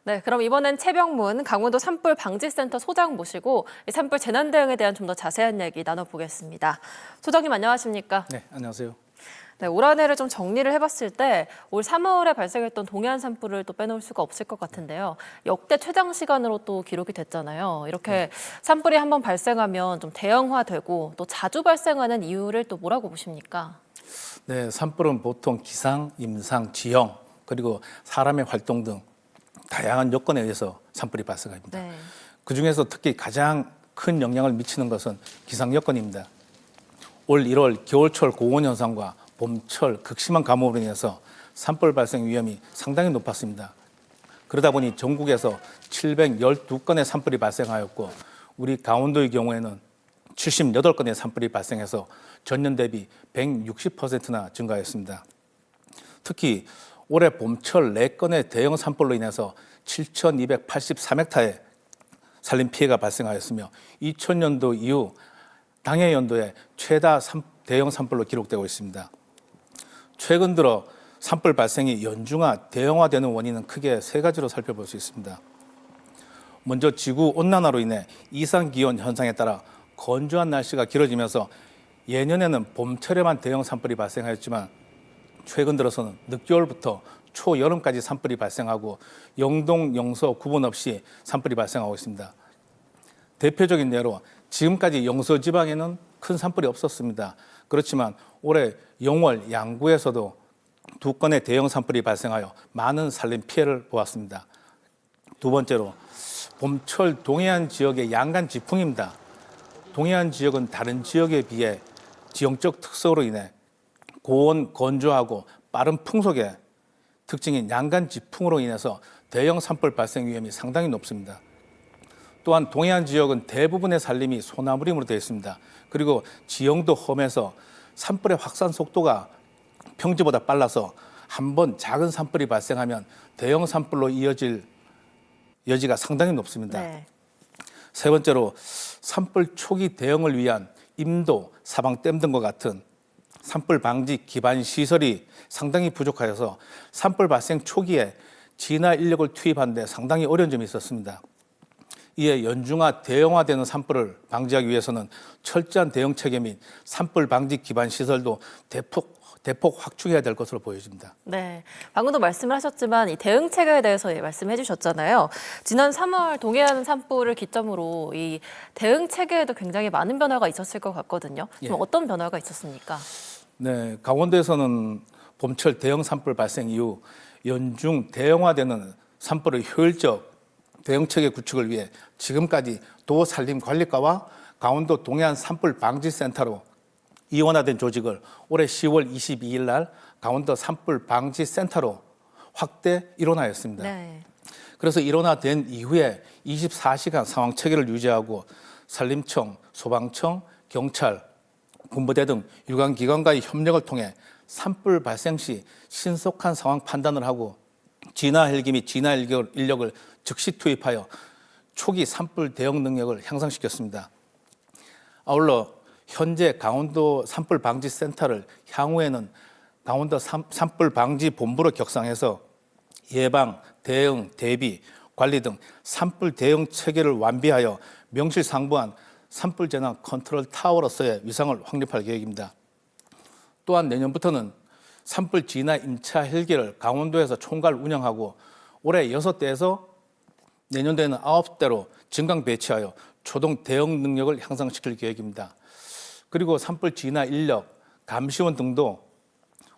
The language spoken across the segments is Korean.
네, 그럼 이번엔 최병문 강원도 산불 방지센터 소장 모시고 이 산불 재난 대응에 대한 좀 더 자세한 얘기 나눠보겠습니다. 소장님 안녕하십니까? 네, 안녕하세요. 네, 올 한 해를 좀 정리를 해봤을 때 올 3월에 발생했던 동해안 산불을 또 빼놓을 수가 없을 것 같은데요. 역대 최장 시간으로 또 기록이 됐잖아요. 이렇게 산불이 한번 발생하면 좀 대형화되고 또 자주 발생하는 이유를 또 뭐라고 보십니까? 네, 산불은 보통 기상, 임상, 지형, 그리고 사람의 활동 등 다양한 요건에 의해서 산불이 발생합니다. 네. 그중에서 특히 가장 큰 영향을 미치는 것은 기상 여건입니다. 올 1월 겨울철 고온 현상과 봄철 극심한 가뭄으로 인해서 산불 발생 위험이 상당히 높았습니다. 그러다 보니 전국에서 712건의 산불이 발생하였고 우리 강원도의 경우에는 78건의 산불이 발생해서 전년 대비 160%나 증가했습니다. 특히 올해 봄철 4건의 대형 산불로 인해서 7,283헥타의 산림 피해가 발생하였으며 2000년도 이후 당해 연도에 최다 대형 산불로 기록되고 있습니다. 최근 들어 산불 발생이 연중화, 대형화되는 원인은 크게 3가지로 살펴볼 수 있습니다. 먼저 지구 온난화로 인해 이상 기온 현상에 따라 건조한 날씨가 길어지면서 예년에는 봄철에만 대형 산불이 발생하였지만 최근 들어서는 늦겨울부터 초여름까지 산불이 발생하고 영동, 영서 구분 없이 산불이 발생하고 있습니다. 대표적인 예로 지금까지 영서 지방에는 큰 산불이 없었습니다. 그렇지만 올해 영월, 양구에서도 2건의 대형 산불이 발생하여 많은 산림 피해를 보았습니다. 두 번째로 봄철 동해안 지역의 양간 지풍입니다. 동해안 지역은 다른 지역에 비해 지형적 특성으로 인해 고온, 건조하고 빠른 풍속의 특징인 양간 지풍으로 인해서 대형 산불 발생 위험이 상당히 높습니다. 또한 동해안 지역은 대부분의 산림이 소나무림으로 되어 있습니다. 그리고 지형도 험해서 산불의 확산 속도가 평지보다 빨라서 한번 작은 산불이 발생하면 대형 산불로 이어질 여지가 상당히 높습니다. 네. 세 번째로 산불 초기 대응을 위한 임도, 사방댐 등과 같은 산불 방지 기반 시설이 상당히 부족하여서 산불 발생 초기에 진화 인력을 투입하는 데 상당히 어려운 점이 있었습니다. 이에 연중화, 대형화되는 산불을 방지하기 위해서는 철저한 대응 체계 및 산불 방지 기반 시설도 대폭 확충해야 될 것으로 보여집니다. 네, 방금도 말씀을 하셨지만 이 대응 체계에 대해서 말씀해 주셨잖아요. 지난 3월 동해안 산불을 기점으로 이 대응 체계에도 굉장히 많은 변화가 있었을 것 같거든요. 좀 어떤 변화가 있었습니까? 네, 강원도에서는 봄철 대형 산불 발생 이후 연중 대형화되는 산불의 효율적 대응 체계 구축을 위해 지금까지 도산림관리과와 강원도 동해안 산불 방지센터로 이원화된 조직을 올해 10월 22일 날 강원도 산불 방지센터로 확대 일원화했습니다. 네. 그래서 일원화된 이후에 24시간 상황 체계를 유지하고 산림청, 소방청, 경찰, 군부대 등 유관기관과의 협력을 통해 산불 발생 시 신속한 상황 판단을 하고 진화 헬기 및 진화 인력을 즉시 투입하여 초기 산불 대응 능력을 향상시켰습니다. 아울러 현재 강원도 산불 방지 센터를 향후에는 강원도 산불 방지 본부로 격상해서 예방, 대응, 대비, 관리 등 산불 대응 체계를 완비하여 명실상부한 산불 재난 컨트롤 타워로서의 위상을 확립할 계획입니다. 또한 내년부터는 산불 진화 임차 헬기를 강원도에서 총괄 운영하고 올해 6대에서 내년도에는 9대로 증강 배치하여 초동 대응 능력을 향상시킬 계획입니다. 그리고 산불 진화 인력, 감시원 등도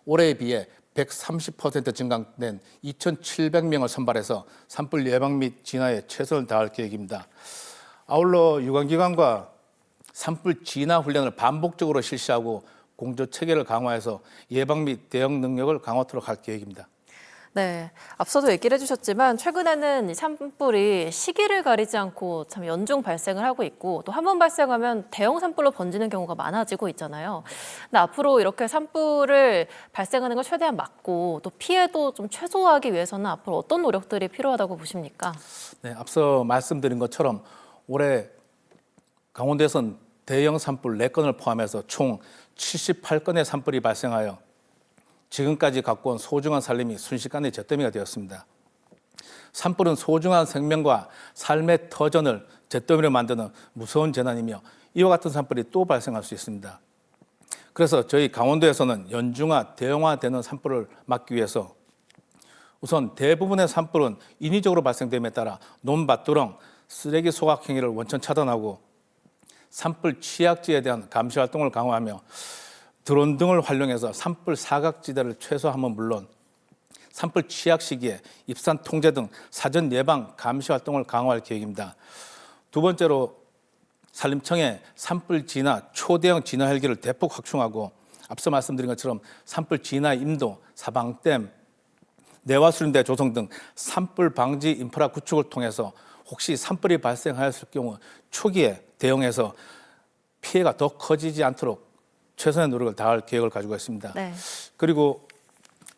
올해에 비해 130% 증강된 2,700명을 선발해서 산불 예방 및 진화에 최선을 다할 계획입니다. 아울러 유관기관과 산불 진화 훈련을 반복적으로 실시하고 공조 체계를 강화해서 예방 및 대응 능력을 강화하도록 할 계획입니다. 네, 앞서도 얘기를 해주셨지만 최근에는 이 산불이 시기를 가리지 않고 참 연중 발생을 하고 있고 또 한 번 발생하면 대형 산불로 번지는 경우가 많아지고 있잖아요. 근데 앞으로 이렇게 산불을 발생하는 걸 최대한 막고 또 피해도 좀 최소화하기 위해서는 앞으로 어떤 노력들이 필요하다고 보십니까? 네, 앞서 말씀드린 것처럼 올해 강원도에서는 대형 산불 4건을 포함해서 총 78건의 산불이 발생하여 지금까지 갖고 온 소중한 산림이 순식간에 잿더미가 되었습니다. 산불은 소중한 생명과 삶의 터전을 잿더미로 만드는 무서운 재난이며 이와 같은 산불이 또 발생할 수 있습니다. 그래서 저희 강원도에서는 연중화, 대형화되는 산불을 막기 위해서 우선 대부분의 산불은 인위적으로 발생됨에 따라 논밭두렁, 쓰레기 소각 행위를 원천 차단하고 산불 취약지에 대한 감시 활동을 강화하며 드론 등을 활용해서 산불 사각지대를 최소화하면 물론 산불 취약 시기에 입산 통제 등 사전 예방 감시 활동을 강화할 계획입니다. 두 번째로 산림청의 산불 진화 초대형 진화 헬기를 대폭 확충하고 앞서 말씀드린 것처럼 산불 진화 임도, 사방댐, 내화수림대 조성 등 산불 방지 인프라 구축을 통해서 혹시 산불이 발생하였을 경우 초기에 대응해서 피해가 더 커지지 않도록 최선의 노력을 다할 계획을 가지고 있습니다. 네. 그리고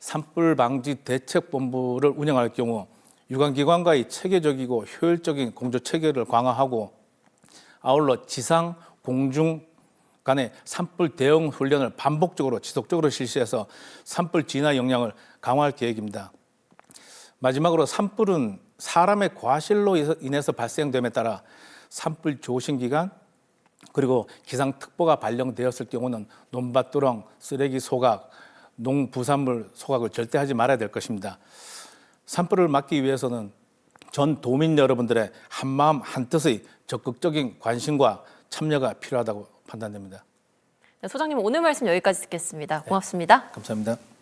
산불 방지 대책본부를 운영할 경우 유관기관과의 체계적이고 효율적인 공조 체계를 강화하고 아울러 지상, 공중 간의 산불 대응 훈련을 반복적으로 지속적으로 실시해서 산불 진화 역량을 강화할 계획입니다. 마지막으로 산불은 사람의 과실로 인해서 발생됨에 따라 산불 조심 기간 그리고 기상특보가 발령되었을 경우는 논밭두렁, 쓰레기 소각, 농부산물 소각을 절대 하지 말아야 될 것입니다. 산불을 막기 위해서는 전 도민 여러분들의 한마음 한뜻의 적극적인 관심과 참여가 필요하다고 판단됩니다. 네, 소장님 오늘 말씀 여기까지 듣겠습니다. 고맙습니다. 감사합니다.